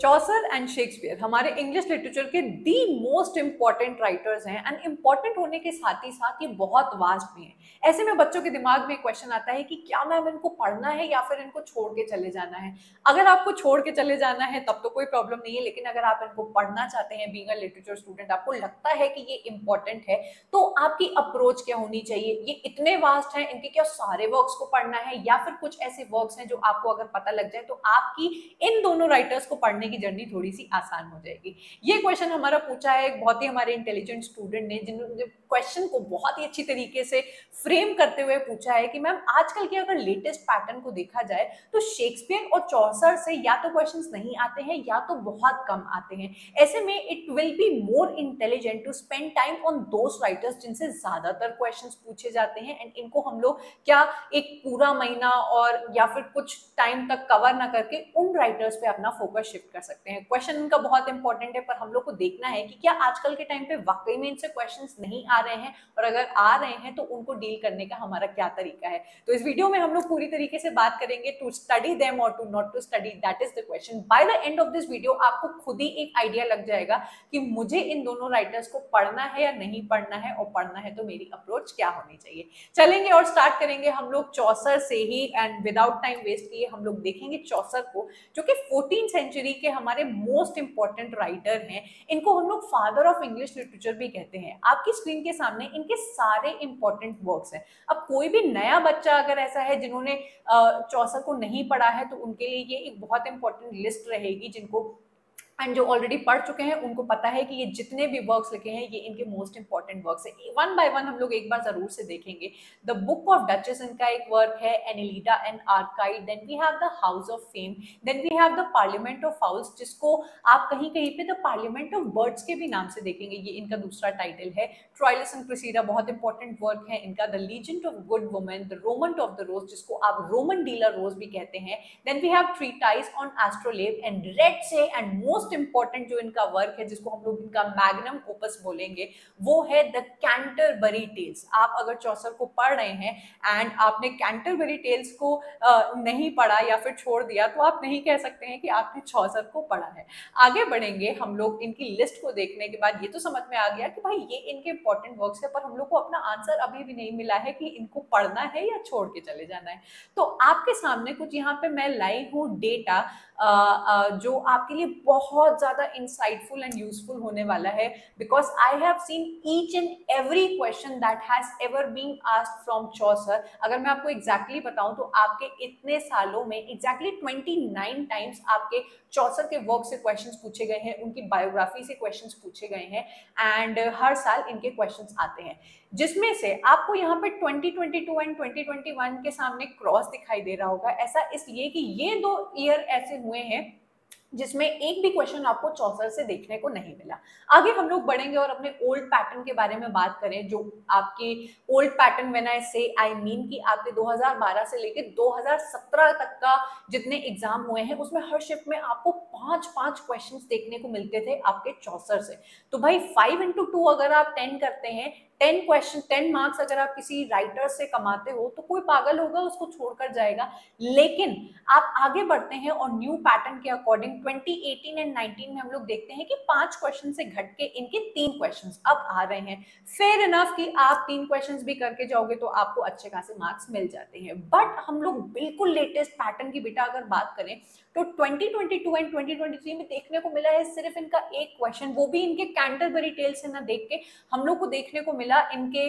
Chaucer and Shakespeare हमारे English literature के the most important writers हैं एंड इंपॉर्टेंट होने के साथ ही साथ ये बहुत वास्ट भी हैं। ऐसे में बच्चों के दिमाग में क्वेश्चन आता है कि क्या मैम इनको पढ़ना है या फिर इनको छोड़ के चले जाना है। अगर आपको छोड़ के चले जाना है तब तो कोई प्रॉब्लम नहीं है, लेकिन अगर आप इनको पढ़ना चाहते हैं बीइंग अ लिटरेचर स्टूडेंट, आपको लगता है कि ये इंपॉर्टेंट है, तो आपकी अप्रोच क्या होनी चाहिए। ये इतने वास्ट हैं, इनके क्या सारे वर्क्स को पढ़ना है या फिर कुछ ऐसे वर्क्स हैं जो आपको अगर पता लग जाए तो आपकी इन दोनों राइटर्स को पढ़ने की जर्नी थोड़ी सी आसान हो जाएगी। ये क्वेश्चन हमारा पूछा है एक बहुत ही हमारे इंटेलिजेंट स्टूडेंट ने, जिन्होंने क्वेश्चन को बहुत ही अच्छी तरीके से फ्रेम करते हुए पूछा है कि मैम आजकल के अगर लेटेस्ट पैटर्न को देखा जाए तो शेक्सपियर और चौसर से या तो क्वेश्चंस नहीं आते हैं या तो बहुत कम आते हैं। ऐसे में it will be more intelligent to spend time on those writers जिनसे ज्यादातर क्वेश्चंस पूछे जाते हैं, एंड इनको हम लोग क्या एक पूरा महीना और या फिर कुछ टाइम तक कवर ना करके उन राइटर्स पे अपना फोकस शिफ्ट कर सकते हैं। क्वेश्चन इनका बहुत इंपॉर्टेंट है, पर हम लोग को देखना है कि क्या आजकल के टाइम पे वाकई में इनसे क्वेश्चंस नहीं आ रहे हैं, और अगर आ रहे हैं तो उनको डील करने का हमारा क्या तरीका है। तो इस वीडियो में हम लोग पूरी तरीके से बात करेंगे टू स्टडी देम और to not to study, that is the question. By the end of this video आपको खुद ही एक आइडिया लग जाएगा कि मुझे इन दोनों राइटर्स को पढ़ना है या नहीं पढ़ना है, और पढ़ना है तो मेरी अप्रोच क्या होनी चाहिए। चलेंगे और स्टार्ट करेंगे हम लोग चौसर से ही, एंड विदाउट टाइम वेस्ट किए हम लोग देखेंगे चौसर को, जो कि 14th सेंचुरी के हमारे मोस्ट इंपॉर्टेंट राइटर हैं। इनको हम लोग फादर ऑफ इंग्लिश लिटरेचर भी कहते हैं। आपकी स्क्रीन के सामने इनके सारे इंपॉर्टेंट वर्क्स हैं। अब कोई भी नया बच्चा अगर ऐसा है जिन्होंने चौसर को नहीं पढ़ा है, तो उनके लिए ये एक बहुत इंपॉर्टेंट लिस्ट रहेगी, जिनको एंड जो ऑलरेडी पढ़ चुके हैं उनको पता है कि ये जितने भी वर्क्स लिखे हैं ये इनके मोस्ट इंपॉर्टेंट वर्क्स हैं। वन बाय वन हम लोग एक बार जरूर से देखेंगे। द बुक ऑफ डचेस इनका एक वर्क है, Anelida and Arcite, then we have the House of Fame, then we have the Parliament of House, जिसको आप कहीं कहीं पे द पार्लियामेंट ऑफ बर्ड्स के भी नाम से देखेंगे, ये इनका दूसरा टाइटल है। ट्रायलस एंड क्रेसीडा बहुत इंपॉर्टेंट वर्क है इनका। The Legend of Good Women, the Roman of the Rose, जिसको आप रोमन डीलर रोज भी कहते हैं। Then we have treatise on astrolabe and red say, and most important जो इनका वर्क है, जिसको हम लोग इनका मैग्नम ओपस बोलेंगे, वो है द कैंटरबरी टेल्स। आप अगर चौसर को पढ़ रहे हैं एंड आपने कैंटरबरी टेल्स को नहीं पढ़ा या फिर छोड़ दिया, तो आप नहीं कह सकते हैं कि आपने चौसर को पढ़ा है। आगे बढ़ेंगे हम लोग इनकी लिस्ट को देखने के बाद ये तो समझ में आ गया कि भाई ये इनके इंपॉर्टेंट वर्क्स है, पर हम लोग को अपना आंसर अभी भी नहीं मिला है कि इनको पढ़ना है या छोड़ के चले जाना है। तो आपके सामने कुछ यहाँ पे मैं लाई हूँ डेटा, जो आपके लिए बहुत ज्यादा इंसाइटफुल एंड यूजफुल होने वाला है, because I have seen each and every question that has ever been asked from Chaucer. अगर मैं आपको एग्जैक्टली बताऊं तो आपके इतने सालों में एग्जैक्टली 29 टाइम्स आपके चौसर के वर्क से क्वेश्चंस पूछे गए हैं, उनकी बायोग्राफी से क्वेश्चंस पूछे गए हैं, एंड हर साल इनके क्वेश्चंस आते हैं, जिसमें से आपको यहाँ पे 2022 एंड 2021 के सामने क्रॉस दिखाई दे रहा होगा। ऐसा इसलिए कि ये 2 ईयर ऐसे हुए हैं जिसमें एक भी क्वेश्चन आपको चौसर से देखने को नहीं मिला। आगे हम लोग बढ़ेंगे और अपने ओल्ड पैटर्न के बारे में बात करें, जो आपके ओल्ड पैटर्न व्हेन आई से आई मीन कि आपके 2012 से लेके 2017 तक का जितने एग्जाम हुए हैं, उसमें हर शिफ्ट में आपको 5 क्वेश्चंस देखने को मिलते थे आपके चौसर से। तो भाई 5 into 2 अगर आप 10 करते हैं, 10 क्वेश्चन 10 मार्क्स अगर आप किसी राइटर से कमाते हो, तो कोई पागल होगा उसको छोड़कर जाएगा। लेकिन आप आगे बढ़ते हैं और न्यू पैटर्न के अकॉर्डिंग 2018 एंड 19 में हम लोग देखते हैं कि 5 क्वेश्चन से घट के इनके 3 क्वेश्चंस अब आ रहे हैं। फेयर इनफ कि आप 3 क्वेश्चंस भी करके जाओगे तो आपको अच्छे खासे मार्क्स मिल जाते हैं। बट हम लोग बिल्कुल लेटेस्ट पैटर्न की बेटा अगर बात करें तो 2022 एंड 2023 में देखने को मिला है सिर्फ इनका एक क्वेश्चन, वो भी इनके कैंटरबरी टेल्स से ना देख के हम लोग को देखने को मिला इनके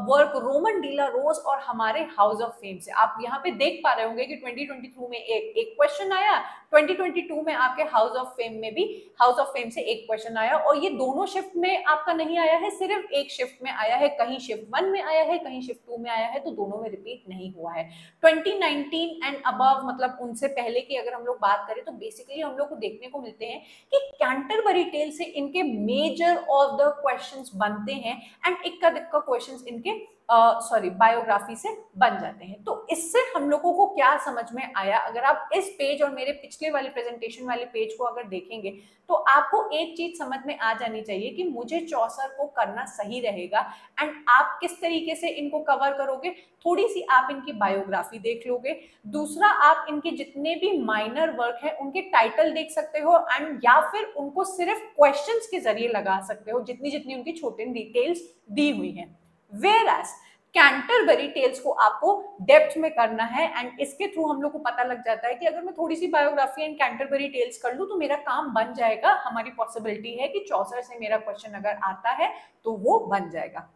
वर्क रोमन डीला रोज और हमारे हाउस ऑफ फेम से। आप यहाँ पे देख पा रहे होंगे कि 2022 में एक क्वेश्चन आया, 2022 में आपके हाउस ऑफ फेम में भी हाउस ऑफ फेम से एक क्वेश्चन आया, और ये दोनों शिफ्ट में आपका नहीं आया है, सिर्फ एक शिफ्ट में आया है। कहीं शिफ्ट 1 में आया है, कहीं शिफ्ट 2 में आया है, तो दोनों में रिपीट नहीं हुआ है। 2019 एंड अबव, मतलब उनसे पहले की अगर हम लोग बात करें तो बेसिकली हम लोग को देखने को मिलते हैं कि कैंटरबरी टेल से इनके मेजर ऑफ द क्वेश्चंस बनते हैं, एंड इक्का दुक्का क्वेश्चंस इनके सॉरी बायोग्राफी से बन जाते हैं। तो इससे हम लोगों को क्या समझ में आया, अगर आप इस पेज और मेरे पिछले वाले प्रेजेंटेशन वाले पेज को अगर देखेंगे तो आपको एक चीज समझ में आ जानी चाहिए कि मुझे चौसर को करना सही रहेगा। एंड आप किस तरीके से इनको कवर करोगे, थोड़ी सी आप इनकी बायोग्राफी देख लोगे, दूसरा आप इनके जितने भी माइनर वर्क है उनके टाइटल देख सकते हो, एंड या फिर उनको सिर्फ क्वेश्चंस के जरिए लगा सकते हो जितनी जितनी उनकी छोटी डिटेल्स दी हुई है। वेयरएज कैंटरबरी टेल्स को आपको डेप्थ में करना है, एंड इसके थ्रू हम लोग को पता लग जाता है कि अगर मैं थोड़ी सी बायोग्राफी एंड कैंटरबरी टेल्स कर लूं तो मेरा काम बन जाएगा। हमारी पॉसिबिलिटी है कि चौसर से मेरा क्वेश्चन अगर आता है तो वो बन जाएगा।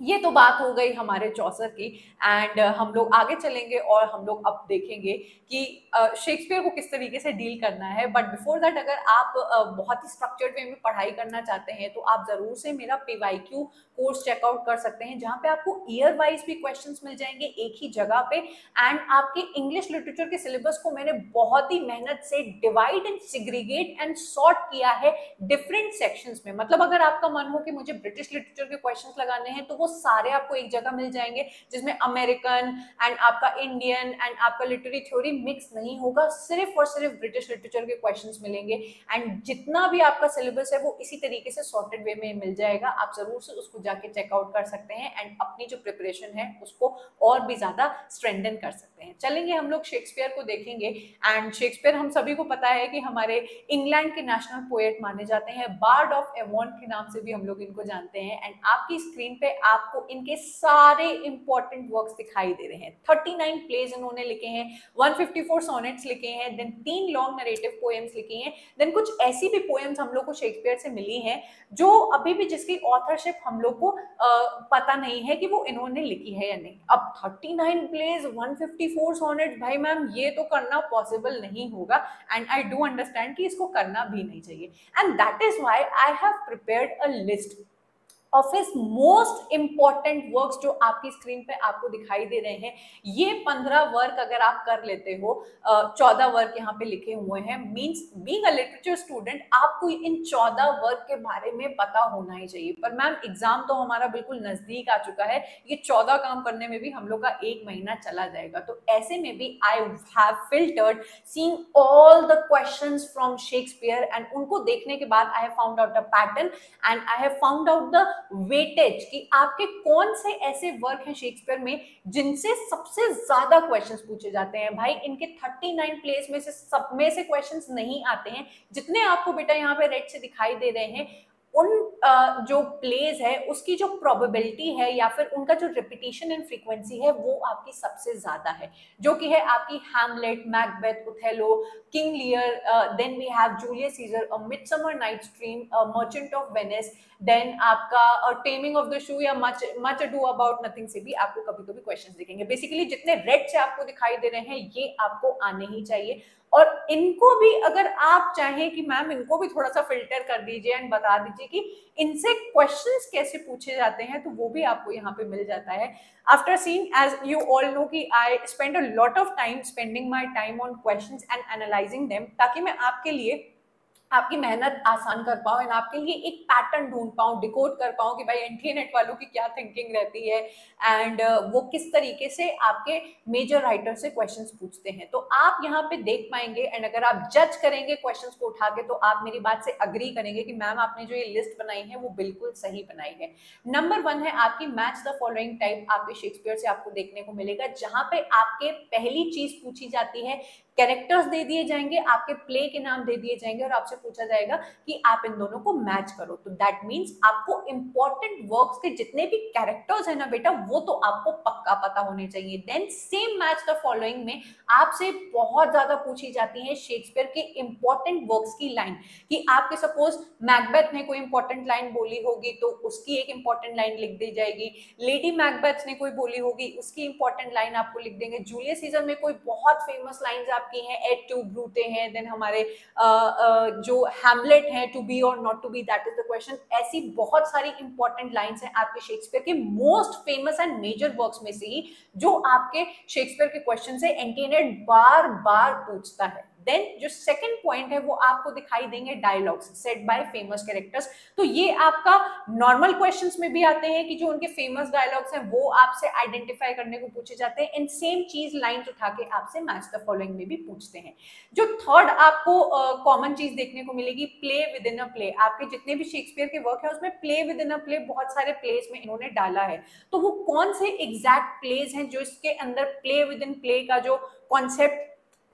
ये तो बात हो गई हमारे चौसर की। एंड हम लोग आगे चलेंगे और हम लोग अब देखेंगे कि शेक्सपियर को किस तरीके से डील करना है। बट बिफोर दैट, अगर आप बहुत ही स्ट्रक्चर्ड वे में पढ़ाई करना चाहते हैं तो आप जरूर से मेरा PYQ कोर्स चेकआउट कर सकते हैं, जहाँ पे आपको ईयर वाइज भी क्वेश्चंस मिल जाएंगे एक ही जगह पे। एंड आपके इंग्लिश लिटरेचर के सिलेबस को मैंने बहुत ही मेहनत से डिवाइड एंड सिग्रीगेट एंड सॉर्ट किया है डिफरेंट सेक्शंस में। मतलब अगर आपका मन हो कि मुझे ब्रिटिश लिटरेचर के क्वेश्चंस लगाने हैं तो वो सारे आपको एक जगह मिल जाएंगे, जिसमें अमेरिकन एंड आपका इंडियन एंड आपका लिटरेरी थ्योरी मिक्स नहीं होगा, सिर्फ और सिर्फ ब्रिटिश लिटरेचर के क्वेश्चंस मिलेंगे। एंड जितना भी आपका सिलेबस है वो इसी तरीके से सॉर्टेड वे में मिल जाएगा। आप जरूर से उसको जाके चेकआउट कर सकते हैं एंड अपनी जो प्रिपरेशन है उसको और भी ज्यादा स्ट्रेंथन कर सकते हैं। चलेंगे हम लोग शेक्सपियर को देखेंगे। एंड शेक्सपियर हम सभी को पता है कि हमारे इंग्लैंड के नेशनल पोएट माने जाते हैं, बार्ड ऑफ एवॉन के नाम से भी हम लोग इनको जानते हैं। एंड आपकी स्क्रीन पे आपको इनके सारे इंपॉर्टेंट वर्क्स दिखाई दे रहे हैं। 39 प्लेज इन्होंने लिखे हैं, 154 सोनेट्स लिखे हैं, देन 3 लॉन्ग नरेटिव पोएम्स लिखी हैं, देन कुछ ऐसी भी पोएम्स हम लोग को शेक्सपियर से मिली हैं जो अभी भी जिसकी ऑथरशिप हम लोग को पता नहीं है कि वो इन्होंने लिखी है या नहीं। अब 39 प्लेज 154 सोनेट्स, भाई मैम ये तो करना पॉसिबल नहीं होगा, एंड आई डू अंडरस्टैंड कि इसको करना भी नहीं चाहिए। And that is why I have prepared a list of his most important works जो आपकी स्क्रीन पे आपको दिखाई दे रहे हैं। ये 15 वर्क अगर आप कर लेते हो, 14 वर्क यहाँ पे लिखे हुए हैं, means being a literature student आपको इन 14 वर्क के बारे में पता होना ही चाहिए। पर मैम एग्जाम तो हमारा बिल्कुल नजदीक आ चुका है, ये 14 काम करने में भी हम लोग का 1 महीना चला जाएगा। तो ऐसे में भी I have filtered seeing all the questions from Shakespeare, and उनको देखने के बाद I have found out a pattern and I have found out the weightage कि आपके कौन से ऐसे वर्क हैं शेक्सपियर में जिनसे सबसे ज्यादा क्वेश्चंस पूछे जाते हैं। भाई इनके 39 प्लेस में से सब में से क्वेश्चंस नहीं आते हैं, जितने आपको बेटा यहाँ पे रेड से दिखाई दे रहे हैं उन जो प्लेज है उसकी जो प्रोबेबिलिटी है या फिर उनका जो रिपीटिशन एंड फ्रीक्वेंसी है वो आपकी सबसे ज्यादा है, जो कि है आपकी Hamlet, Macbeth, Othello, King Lear, then we have Julius Caesar, a Midsummer Night's Dream, Merchant of Venice, then आपका टेमिंग ऑफ द शू या मच अडू अबाउट नथिंग से भी आपको कभी कभी क्वेश्चंस दिखेंगे। बेसिकली जितने रेड से आपको दिखाई दे रहे हैं ये आपको आने ही चाहिए। और इनको भी अगर आप चाहें कि मैम इनको भी थोड़ा सा फिल्टर कर दीजिए एंड बता दीजिए कि इनसे क्वेश्चंस कैसे पूछे जाते हैं, तो वो भी आपको यहाँ पे मिल जाता है। After seeing, as you all know कि I spend a lot of time spending my time on questions and analysing them, ताकि मैं आपके लिए आपकी मेहनत आसान कर पाऊं एंड आपके लिए एक पैटर्न ढूंढ पाऊं, डिकोड कर पाऊं कि भाई एनटीए नेट वालों की क्या थिंकिंग रहती है एंड वो किस तरीके से आपके मेजर राइटर से क्वेश्चंस पूछते हैं। तो आप यहाँ पे देख पाएंगे, एंड अगर आप जज करेंगे क्वेश्चंस को उठा के तो आप मेरी बात से अग्री करेंगे कि मैम आपने जो ये लिस्ट बनाई है वो बिल्कुल सही बनाई है। नंबर 1 है आपकी मैच द फॉलोइंग टाइप, आपके शेक्सपियर से आपको देखने को मिलेगा, जहां पे आपके पहली चीज पूछी जाती है, कैरेक्टर्स दे दिए जाएंगे, आपके प्ले के नाम दे दिए जाएंगे और आपसे पूछा जाएगा कि आप इन दोनों को मैच करो। तो दैट मींस आपको इंपॉर्टेंट वर्क्स के जितने भी कैरेक्टर्स है ना बेटा वो तो आपको पक्का पता होने चाहिए। Then same match the following में आपसे बहुत ज्यादा पूछी जाती है शेक्सपियर के इंपॉर्टेंट वर्क्स की लाइन, कि आपके सपोज मैकबेथ ने कोई इंपॉर्टेंट लाइन बोली होगी तो उसकी एक इंपॉर्टेंट लाइन लिख दी जाएगी, लेडी मैकबेथ ने कोई बोली होगी उसकी इंपॉर्टेंट लाइन आपको लिख देंगे, जूलियस सीजर में कोई बहुत फेमस लाइंस आपकी हैं, एट टू ब्रूटे हैं, देन हमारे जो हैमलेट है, टू बी और not to be that is the question. ऐसी बहुत सारी इंपॉर्टेंट लाइंस हैं आपके शेक्सपियर के most famous and major works में से ही, जो आपके शेक्सपियर के क्वेश्चन से एनटीए नेट बार बार पूछता है। देन जो सेकंड पॉइंट है वो आपको दिखाई देंगे dialogues said bye famous characters. तो ये आपका नॉर्मल क्वेश्चंस में भी आते हैं कि जो उनके फेमस डायलॉग्स हैं वो आपसे आइडेंटिफाई करने को पूछे जाते हैं, एंड सेम चीज लाइंस उठा के आपसे मैच द फॉलोइंग में भी पूछते हैं। जो थर्ड आपको कॉमन चीज देखने को मिलेगी, play with in a play. आपके जितने भी शेक्सपियर के वर्क है उसमें play with in a play बहुत सारे प्लेस में इन्होंने डाला है। तो वो कौन से एग्जैक्ट प्लेस हैं जो इसके अंदर प्ले विद इन प्ले का जो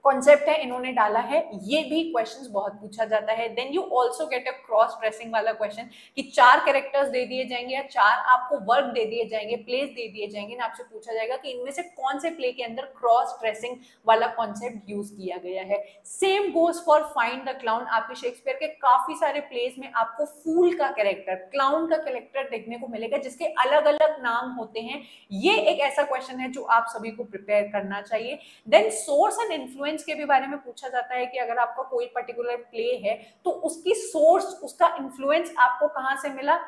कॉन्सेप्ट है इन्होंने डाला है, ये भी क्वेश्चंस बहुत पूछा जाता है। Then you also get a cross dressing वाला क्वेश्चन कि 4 कैरेक्टर्स दे दिए जाएंगे या 4 आपको वर्क दे दिए जाएंगे, प्लेस दे दिए जाएंगे ना, आपसे पूछा जाएगा कि इनमें से कौन से प्ले के अंदर क्रॉस ड्रेसिंग वाला कॉन्सेप्ट यूज किया गया है। Same goes for find the clown. आपके शेक्सपियर के काफी सारे प्लेस में आपको फूल का कैरेक्टर, क्लाउन का कैरेक्टर देखने को मिलेगा जिसके अलग अलग नाम होते हैं। ये एक ऐसा क्वेश्चन है जो आप सभी को प्रिपेयर करना चाहिए। देन सोर्स एंड इन्फ्लुएंस के भी बारे में पूछा जाता है कि अगर आपका कोई पर्टिकुलर प्ले है तो उसकी सोर्स, उसका इन्फ्लुएंस आपको कहां से मिला।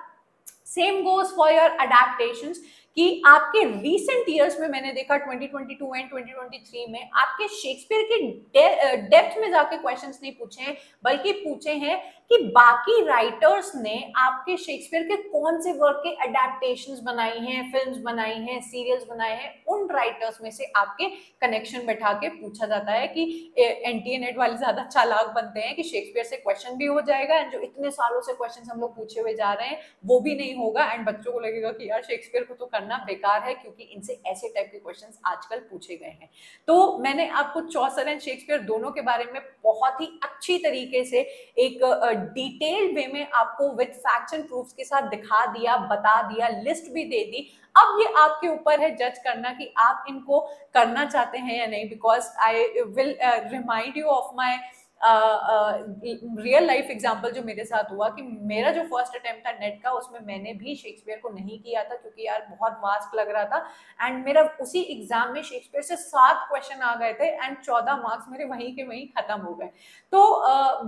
Same goes for your adaptations कि आपके रीसेंट ईयर्स में मैंने देखा 2022 एंड 2023 में आपके शेक्सपियर के डेप्थ में जाके क्वेश्चंस नहीं पूछे हैं, बल्कि पूछे हैं कि बाकी राइटर्स ने आपके शेक्सपियर के कौन से वर्क के अडेप्टेशंस बनाई हैं, फिल्म्स बनाई हैं, सीरियल्स बनाए हैं। उन राइटर्स में से आपके कनेक्शन बैठा के पूछा जाता है कि एनटीए नेट वाले ज्यादा चालाक बनते हैं कि शेक्सपियर से क्वेश्चन भी हो जाएगा एंड जो इतने सालों से क्वेश्चन हम लोग पूछे हुए जा रहे हैं वो भी नहीं होगा, एंड बच्चों को लगेगा कि यार शेक्सपियर को तो करना बेकार है क्योंकि इनसे ऐसे टाइप के क्वेश्चंस आजकल पूछे गए हैं। तो मैंने आपको चौसर एंड शेक्सपियर दोनों के बारे में बहुत ही अच्छी तरीके से एक डिटेल्ड वे में आपको विद फैक्ट्स एंड प्रूफ्स के साथ दिखा दिया, बता दिया, लिस्ट भी दे दी। अब ये आपके ऊपर है जज करना कि आप इनको करना चाहते हैं या नहीं, because I will remind you of my real life example जो मेरे साथ हुआ कि मेरा जो फर्स्ट अटेम्प्ट था नेट का उसमें मैंने भी शेक्सपियर को नहीं किया था क्योंकि यार बहुत वास्ट लग रहा था, एंड मेरा उसी एग्जाम में शेक्सपियर से 7 क्वेश्चन आ गए थे एंड 14 मार्क्स मेरे वहीं के वहीं खत्म हो गए। तो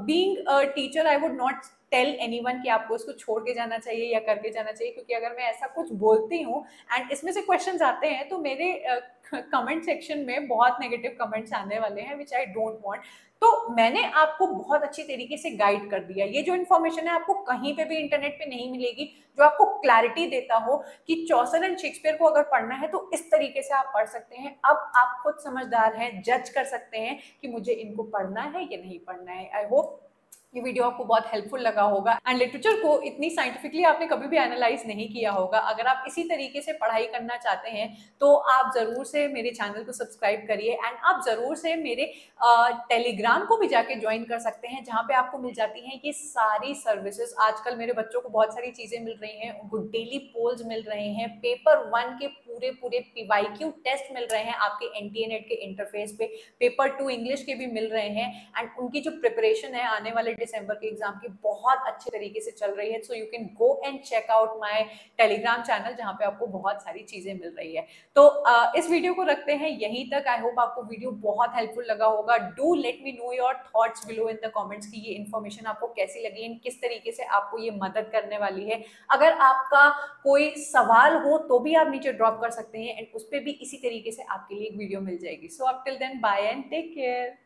being a teacher I would not tell anyone कि आपको इसको छोड़ के जाना चाहिए या करके जाना चाहिए, क्योंकि अगर मैं ऐसा कुछ बोलती हूँ एंड इसमें से क्वेश्चंस आते हैं तो मेरे कमेंट सेक्शन में बहुत नेगेटिव कमेंट्स आने वाले हैं विच आई डोंट वांट। तो मैंने आपको बहुत अच्छी तरीके से गाइड कर दिया। ये जो इन्फॉर्मेशन है आपको कहीं पे भी इंटरनेट पे नहीं मिलेगी जो आपको क्लैरिटी देता हो कि चौसर एंड शेक्सपियर को अगर पढ़ना है तो इस तरीके से आप पढ़ सकते हैं। अब आप खुद समझदार हैं, जज कर सकते हैं कि मुझे इनको पढ़ना है या नहीं पढ़ना है। आई होप ये वीडियो आपको बहुत हेल्पफुल लगा होगा एंड लिटरेचर को इतनी साइंटिफिकली आपने कभी भी एनालाइज नहीं किया होगा। अगर आप इसी तरीके से पढ़ाई करना चाहते हैं तो आप जरूर से मेरे चैनल को सब्सक्राइब करिए एंड आप जरूर से मेरे टेलीग्राम को भी जाके ज्वाइन कर सकते हैं जहाँ पे आपको मिल जाती हैं ये सारी सर्विसेज। आजकल मेरे बच्चों को बहुत सारी चीजें मिल रही हैं, उनको डेली पोल्स मिल रहे हैं, पेपर 1 के पूरे PYQ टेस्ट मिल रहे हैं आपके एनटीए नेट के इंटरफेस पे, पेपर 2 इंग्लिश के भी मिल रहे हैं एंड उनकी जो प्रिपरेशन है आने वाले दिसंबर के एग्जाम की बहुत अच्छे तरीके से चल रही है। So you can go and check out my Telegram channel जहां पे आपको बहुत सारी चीजें मिल रही है। तो इस वीडियो को रखते हैं यहीं तक। आई होप आपको वीडियो बहुत हेल्पफुल लगा होगा। Do let me know your thoughts below in the comments कि ये इन्फॉर्मेशन आपको कैसी लगी एंड किस तरीके से आपको ये मदद करने वाली है। अगर आपका कोई सवाल हो तो भी आप नीचे ड्रॉप कर सकते हैं एंड उस पर भी इसी तरीके से आपके लिए एक वीडियो मिल जाएगी। So up till then bye and take care.